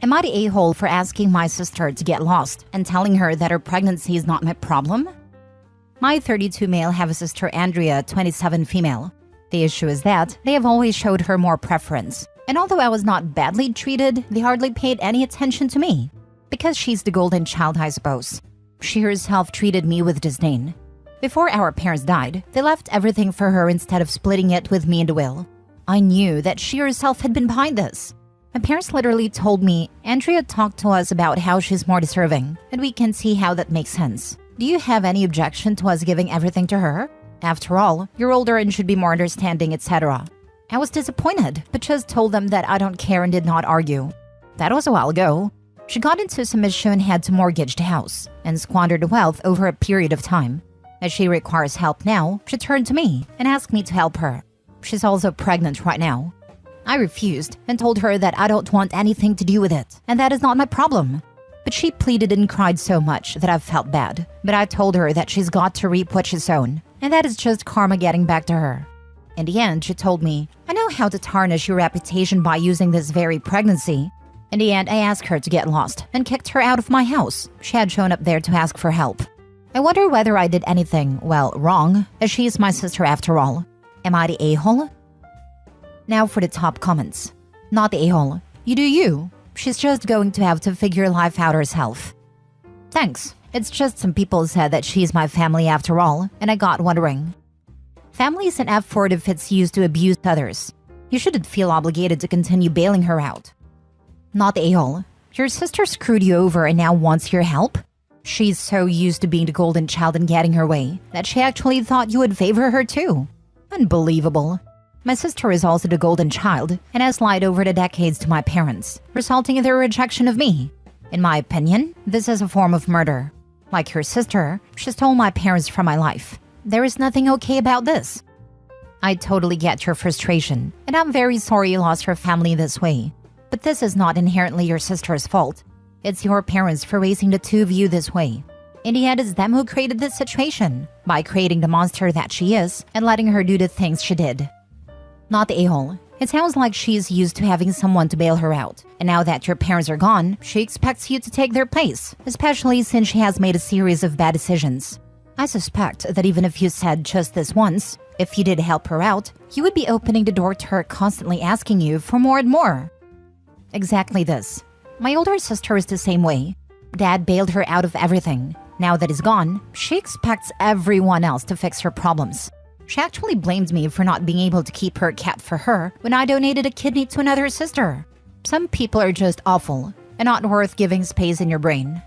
Am I the a-hole for asking my sister to get lost and telling her that her pregnancy is not my problem? My 32 male have a sister Andrea, 27 female. The issue is that they have always showed her more preference. And although I was not badly treated, they hardly paid any attention to me. Because she's the golden child, I suppose. She herself treated me with disdain. Before our parents died, they left everything for her instead of splitting it with me in the will. I knew that she herself had been behind this. My parents literally told me, Andrea talked to us about how she's more deserving, and we can see how that makes sense. Do you have any objection to us giving everything to her? After all, you're older and should be more understanding, etc. I was disappointed, but just told them that I don't care and did not argue. That was a while ago. She got into some issue and had to mortgage the house, and squandered the wealth over a period of time. As she requires help now, she turned to me and asked me to help her. She's also pregnant right now. I refused and told her that I don't want anything to do with it, and that is not my problem. But she pleaded and cried so much that I felt bad. But I told her that she's got to reap what she's sown, and that is just karma getting back to her. In the end, she told me, I know how to tarnish your reputation by using this very pregnancy. In the end, I asked her to get lost and kicked her out of my house. She had shown up there to ask for help. I wonder whether I did anything, well, wrong, as she is my sister after all. Am I the a-hole? Now for the top comments. Not the a-hole. You do you. She's just going to have to figure life out herself. Thanks. It's just some people said that she's my family after all, and I got wondering. Family is an F word if it's used to abuse others. You shouldn't feel obligated to continue bailing her out. Not the a-hole. Your sister screwed you over and now wants your help? She's so used to being the golden child and getting her way that she actually thought you would favor her too. Unbelievable. My sister is also the golden child and has lied over the decades to my parents, resulting in their rejection of me. In my opinion, this is a form of murder. Like her sister, she stole my parents from my life. There is nothing okay about this. I totally get your frustration, and I'm very sorry you lost her family this way. But this is not inherently your sister's fault. It's your parents for raising the two of you this way. In the end, it's them who created this situation, by creating the monster that she is and letting her do the things she did. Not the a-hole. It sounds like she's used to having someone to bail her out, and now that your parents are gone, she expects you to take their place, especially since she has made a series of bad decisions. I suspect that even if you said just this once, if you did help her out, you would be opening the door to her constantly asking you for more and more. Exactly this. My older sister is the same way. Dad bailed her out of everything. Now that he's gone, she expects everyone else to fix her problems. She actually blamed me for not being able to keep her cat for her when I donated a kidney to another sister. Some people are just awful and not worth giving space in your brain.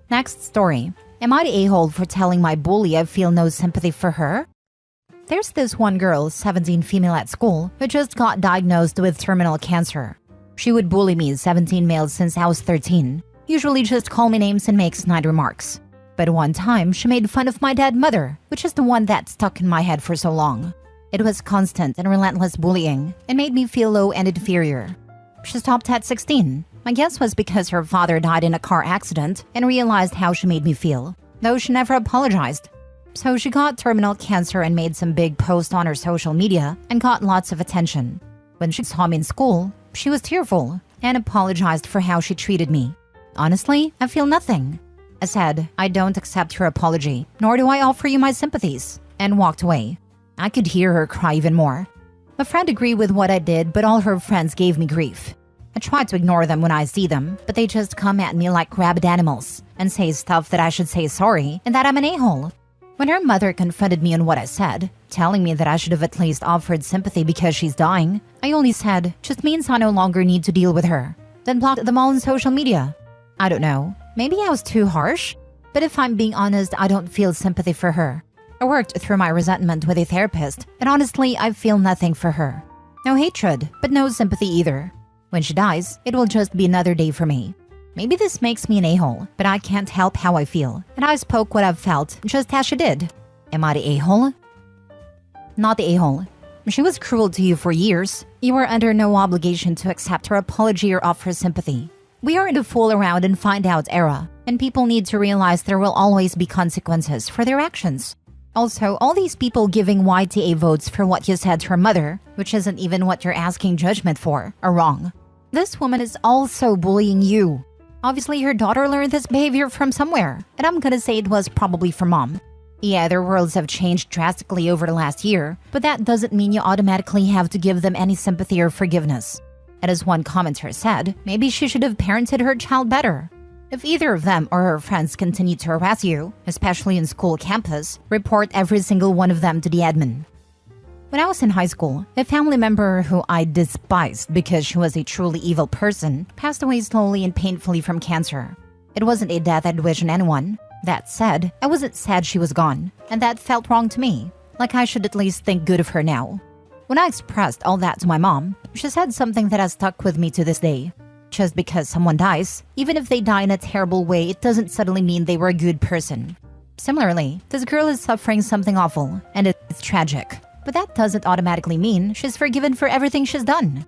Next story. Am I the a-hole for telling my bully I feel no sympathy for her? There's this one girl, 17 female at school, who just got diagnosed with terminal cancer. She would bully me, 17 male, since I was 13. Usually just call me names and make snide remarks. But one time, she made fun of my dead mother, which is the one that stuck in my head for so long. It was constant and relentless bullying, and made me feel low and inferior. She stopped at 16. My guess was because her father died in a car accident and realized how she made me feel, though she never apologized. So she got terminal cancer and made some big post on her social media and got lots of attention. When she saw me in school, she was tearful and apologized for how she treated me. Honestly, I feel nothing. I said, I don't accept your apology, nor do I offer you my sympathies, and walked away. I could hear her cry even more. My friend agreed with what I did, but all her friends gave me grief. I try to ignore them when I see them, but they just come at me like rabid animals and say stuff that I should say sorry and that I'm an a-hole. When her mother confronted me on what I said, telling me that I should have at least offered sympathy because she's dying, I only said, just means I no longer need to deal with her, then blocked them all on social media. I don't know. Maybe I was too harsh? But if I'm being honest, I don't feel sympathy for her. I worked through my resentment with a therapist, and honestly, I feel nothing for her. No hatred, but no sympathy either. When she dies, it will just be another day for me. Maybe this makes me an a-hole, but I can't help how I feel, and I spoke what I've felt, just as she did. Am I the a-hole? Not the a-hole. She was cruel to you for years. You are under no obligation to accept her apology or offer sympathy. We are in the fool around and find out era, and people need to realize there will always be consequences for their actions. Also, all these people giving YTA votes for what you said to her mother, which isn't even what you're asking judgment for, are wrong. This woman is also bullying you. Obviously, her daughter learned this behavior from somewhere, and I'm gonna say it was probably from mom. Yeah, their worlds have changed drastically over the last year, but that doesn't mean you automatically have to give them any sympathy or forgiveness. And as one commenter said, maybe she should have parented her child better. If either of them or her friends continue to harass you, especially in school campus, report every single one of them to the admin. When I was in high school, a family member who I despised because she was a truly evil person passed away slowly and painfully from cancer. It wasn't a death I'd wish on anyone. That said, I wasn't sad she was gone, and that felt wrong to me, like I should at least think good of her now. When I expressed all that to my mom, she said something that has stuck with me to this day. Just because someone dies, even if they die in a terrible way, it doesn't suddenly mean they were a good person. Similarly, this girl is suffering something awful, and it's tragic. But that doesn't automatically mean she's forgiven for everything she's done.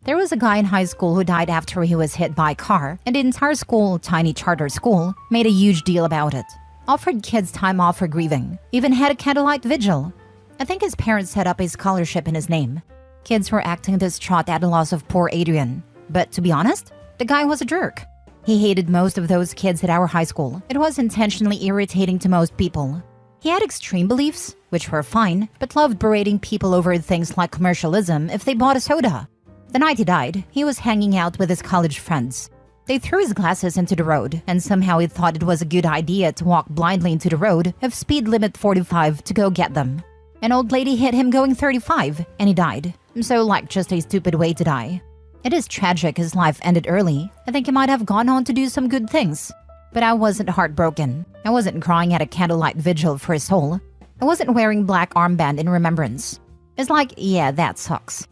There was a guy in high school who died after he was hit by a car, and the entire school, tiny charter school, made a huge deal about it. Offered kids time off for grieving, even had a candlelight vigil. I think his parents set up a scholarship in his name. Kids were acting distraught at the loss of poor Adrian. But to be honest, the guy was a jerk. He hated most of those kids at our high school. It was intentionally irritating to most people. He had extreme beliefs, which were fine, but loved berating people over things like commercialism if they bought a soda. The night he died, he was hanging out with his college friends. They threw his glasses into the road, and somehow he thought it was a good idea to walk blindly into the road if speed limit 45 to go get them. An old lady hit him going 35, and he died. So like just a stupid way to die. It is tragic his life ended early. I think he might have gone on to do some good things. But I wasn't heartbroken. I wasn't crying at a candlelight vigil for his soul. I wasn't wearing black armband in remembrance. It's like, yeah, that sucks.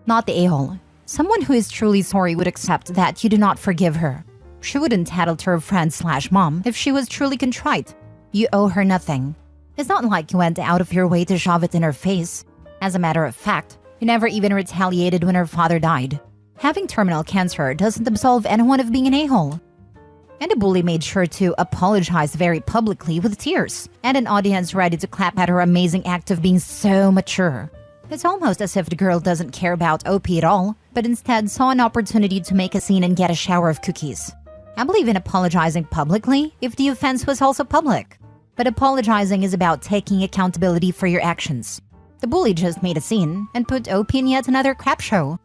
Not the a-hole. Someone who is truly sorry would accept that you do not forgive her. She wouldn't tattle to her friend/mom if she was truly contrite. You owe her nothing. It's not like you went out of your way to shove it in her face. As a matter of fact, you never even retaliated when her father died. Having terminal cancer doesn't absolve anyone of being an a-hole. And the bully made sure to apologize very publicly with tears, and an audience ready to clap at her amazing act of being so mature. It's almost as if the girl doesn't care about OP at all, but instead saw an opportunity to make a scene and get a shower of cookies. I believe in apologizing publicly if the offense was also public. But apologizing is about taking accountability for your actions. The bully just made a scene and put OP in yet another crap show.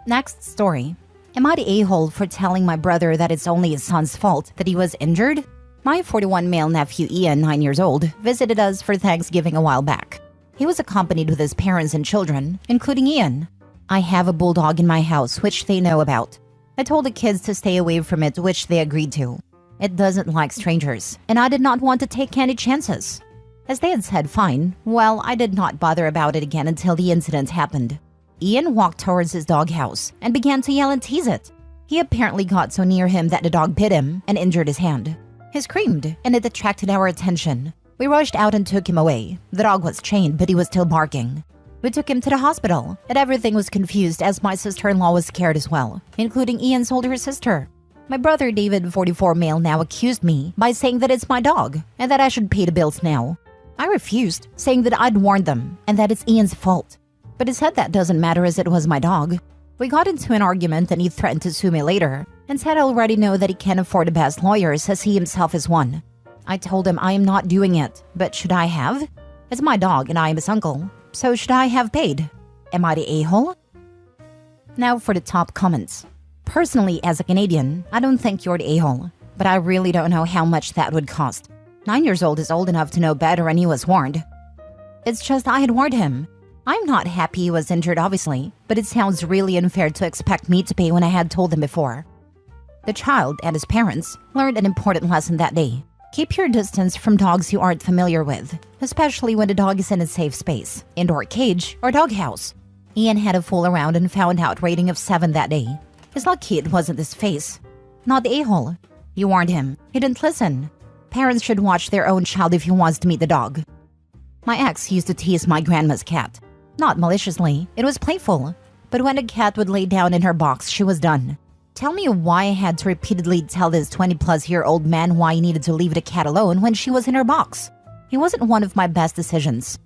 Next story. Am I the a-hole for telling my brother that it's only his son's fault that he was injured? My 41 male nephew Ian, 9 years old, visited us for Thanksgiving a while back. He was accompanied with his parents and children, including Ian. I have a bulldog in my house, which they know about. I told the kids to stay away from it, which they agreed to. It doesn't like strangers, and I did not want to take any chances. As they had said fine, well, I did not bother about it again until the incident happened. Ian walked towards his doghouse and began to yell and tease it. He apparently got so near him that the dog bit him and injured his hand. He screamed, and it attracted our attention. We rushed out and took him away. The dog was chained, but he was still barking. We took him to the hospital, and everything was confused as my sister-in-law was scared as well, including Ian's older sister. My brother David, 44 male, now accused me by saying that it's my dog and that I should pay the bills now. I refused, saying that I'd warned them and that it's Ian's fault. But he said that doesn't matter as it was my dog. We got into an argument and he threatened to sue me later and said I already know that he can't afford the best lawyers as he himself is one. I told him I am not doing it, but should I have? It's my dog and I am his uncle, so should I have paid? Am I the a-hole? Now for the top comments. Personally, as a Canadian, I don't think you're the a-hole, but I really don't know how much that would cost. 9 years old is old enough to know better and he was warned. It's just I had warned him. I'm not happy he was injured, obviously, but it sounds really unfair to expect me to pay when I had told him before. The child and his parents learned an important lesson that day. Keep your distance from dogs you aren't familiar with, especially when the dog is in a safe space, indoor cage, or doghouse. Ian had a fool around and found out rating of 7 that day. He's lucky it wasn't his face. Not the a-hole. You warned him. He didn't listen. Parents should watch their own child if he wants to meet the dog. My ex used to tease my grandma's cat. Not maliciously, it was playful. But when the cat would lay down in her box, she was done. Tell me why I had to repeatedly tell this 20-plus-year-old man why he needed to leave the cat alone when she was in her box. He wasn't one of my best decisions.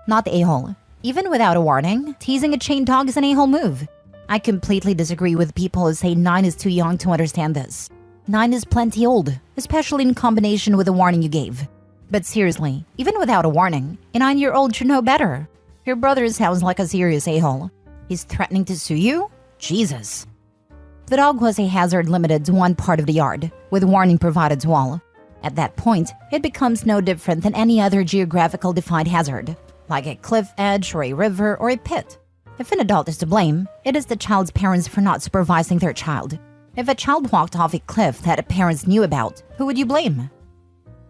Not the a-hole. Even without a warning, teasing a chained dog is an a-hole move. I completely disagree with people who say 9 is too young to understand this. 9 is plenty old, especially in combination with the warning you gave. But seriously, even without a warning, a 9-year-old should know better. Your brother sounds like a serious a-hole. He's threatening to sue you? Jesus. The dog was a hazard limited to one part of the yard, with warning provided to all. At that point, it becomes no different than any other geographical defined hazard, like a cliff edge or a river or a pit. If an adult is to blame, it is the child's parents for not supervising their child. If a child walked off a cliff that the parents knew about, who would you blame?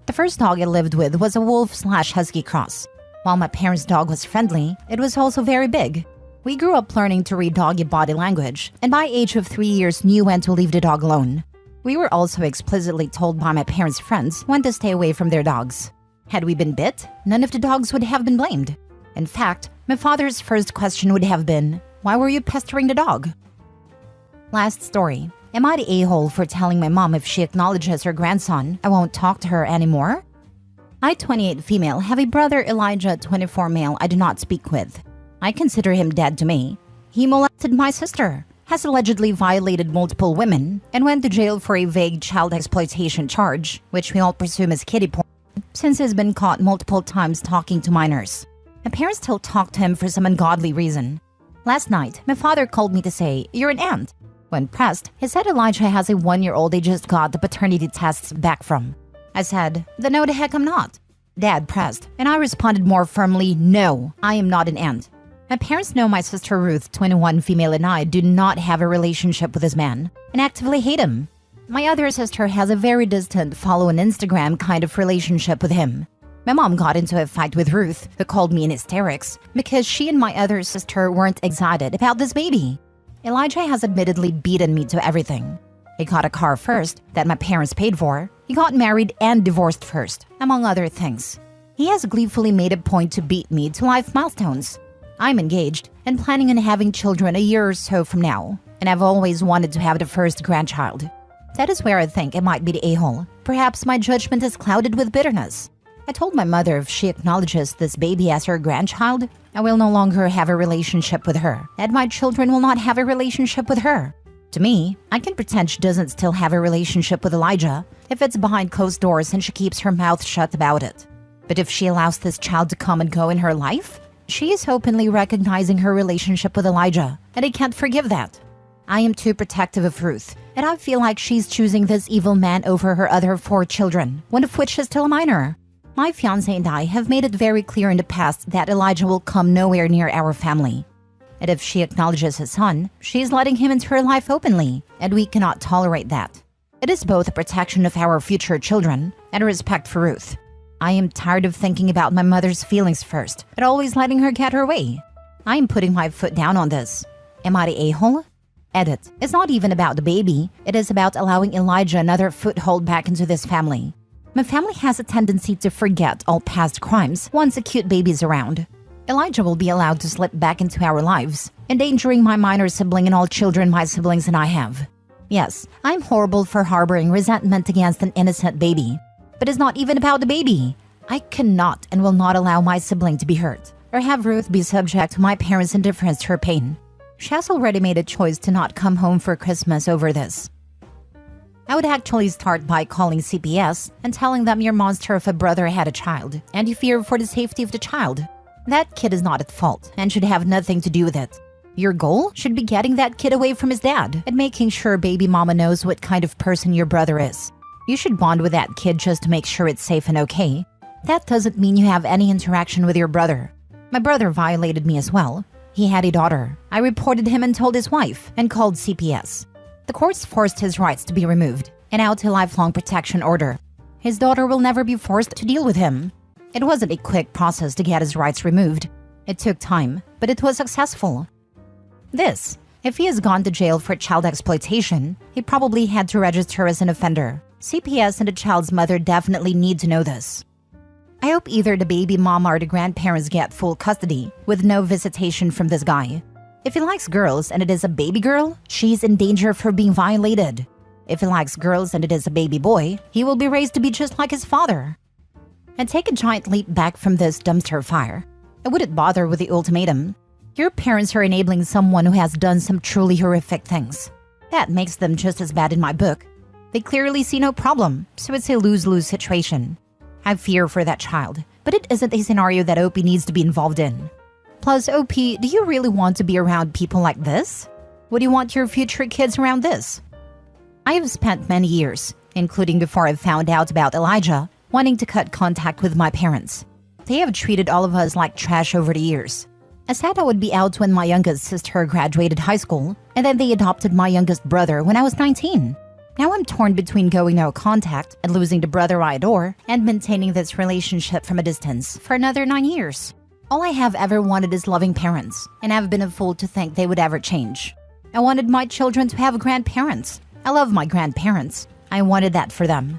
The first dog I lived with was a wolf/husky cross. While my parents' dog was friendly, it was also very big. We grew up learning to read doggy body language, and by age of 3 years knew when to leave the dog alone. We were also explicitly told by my parents' friends when to stay away from their dogs. Had we been bit, none of the dogs would have been blamed. In fact, my father's first question would have been, "Why were you pestering the dog?" Last story. Am I the a-hole for telling my mom if she acknowledges her grandson, I won't talk to her anymore? I, 28 female, have a brother Elijah, 24 male, I do not speak with. I consider him dead to me. He molested my sister, has allegedly violated multiple women, and went to jail for a vague child exploitation charge, which we all presume is kiddie porn, since he's been caught multiple times talking to minors. My parents still talk to him for some ungodly reason. Last night, my father called me to say, "You're an aunt." When pressed, he said Elijah has a 1-year-old they just got the paternity tests back from. I said, "Then no the heck I'm not." Dad pressed, and I responded more firmly, "No, I am not an aunt." My parents know my sister Ruth, 21 female, and I do not have a relationship with this man, and actively hate him. My other sister has a very distant follow on Instagram kind of relationship with him. My mom got into a fight with Ruth, who called me in hysterics, because she and my other sister weren't excited about this baby. Elijah has admittedly beaten me to everything. He got a car first, that my parents paid for. He got married and divorced first, among other things. He has gleefully made a point to beat me to life milestones. I'm engaged and planning on having children a year or so from now, and I've always wanted to have the first grandchild. That is where I think I might be the a-hole. Perhaps my judgment is clouded with bitterness. I told my mother if she acknowledges this baby as her grandchild, I will no longer have a relationship with her, and my children will not have a relationship with her. To me, I can pretend she doesn't still have a relationship with Elijah if it's behind closed doors and she keeps her mouth shut about it. But if she allows this child to come and go in her life, she is openly recognizing her relationship with Elijah, and I can't forgive that. I am too protective of Ruth, and I feel like she's choosing this evil man over her other 4 children, one of which is still a minor. My fiancé and I have made it very clear in the past that Elijah will come nowhere near our family. And if she acknowledges his son, she is letting him into her life openly, and we cannot tolerate that. It is both a protection of our future children and a respect for Ruth. I am tired of thinking about my mother's feelings first, and always letting her get her way. I am putting my foot down on this. Am I the a-hole? Edit. It's not even about the baby. It is about allowing Elijah another foothold back into this family. My family has a tendency to forget all past crimes once a cute baby is around. Elijah will be allowed to slip back into our lives, endangering my minor sibling and all children my siblings and I have. Yes, I'm horrible for harboring resentment against an innocent baby. But it's not even about the baby. I cannot and will not allow my sibling to be hurt, or have Ruth be subject to my parents' indifference to her pain. She has already made a choice to not come home for Christmas over this. I would actually start by calling CPS and telling them your monster of a brother had a child, and you fear for the safety of the child. That kid is not at fault and should have nothing to do with it. Your goal should be getting that kid away from his dad and making sure baby mama knows what kind of person your brother is. You should bond with that kid just to make sure it's safe and okay. That doesn't mean you have any interaction with your brother. My brother violated me as well. He had a daughter. I reported him and told his wife and called CPS. The courts forced his rights to be removed and out a lifelong protection order. His daughter will never be forced to deal with him. It wasn't a quick process to get his rights removed. It took time, but it was successful. If he has gone to jail for child exploitation, he probably had to register as an offender. CPS and the child's mother definitely need to know this. I hope either the baby mama or the grandparents get full custody, with no visitation from this guy. If he likes girls and it is a baby girl, she's in danger of her being violated. If he likes girls and it is a baby boy, he will be raised to be just like his father. And take a giant leap back from this dumpster fire. I wouldn't bother with the ultimatum. Your parents are enabling someone who has done some truly horrific things. That makes them just as bad in my book. They clearly see no problem, so it's a lose-lose situation. I fear for that child, but it isn't a scenario that OP needs to be involved in. Plus, OP, do you really want to be around people like this? Would you want your future kids around this? I have spent many years, including before I found out about Elijah, wanting to cut contact with my parents. They have treated all of us like trash over the years. I said I would be out when my youngest sister graduated high school, and then they adopted my youngest brother when I was 19. Now I'm torn between going no contact and losing the brother I adore and maintaining this relationship from a distance for another 9 years. All I have ever wanted is loving parents, and I've been a fool to think they would ever change. I wanted my children to have grandparents. I love my grandparents. I wanted that for them.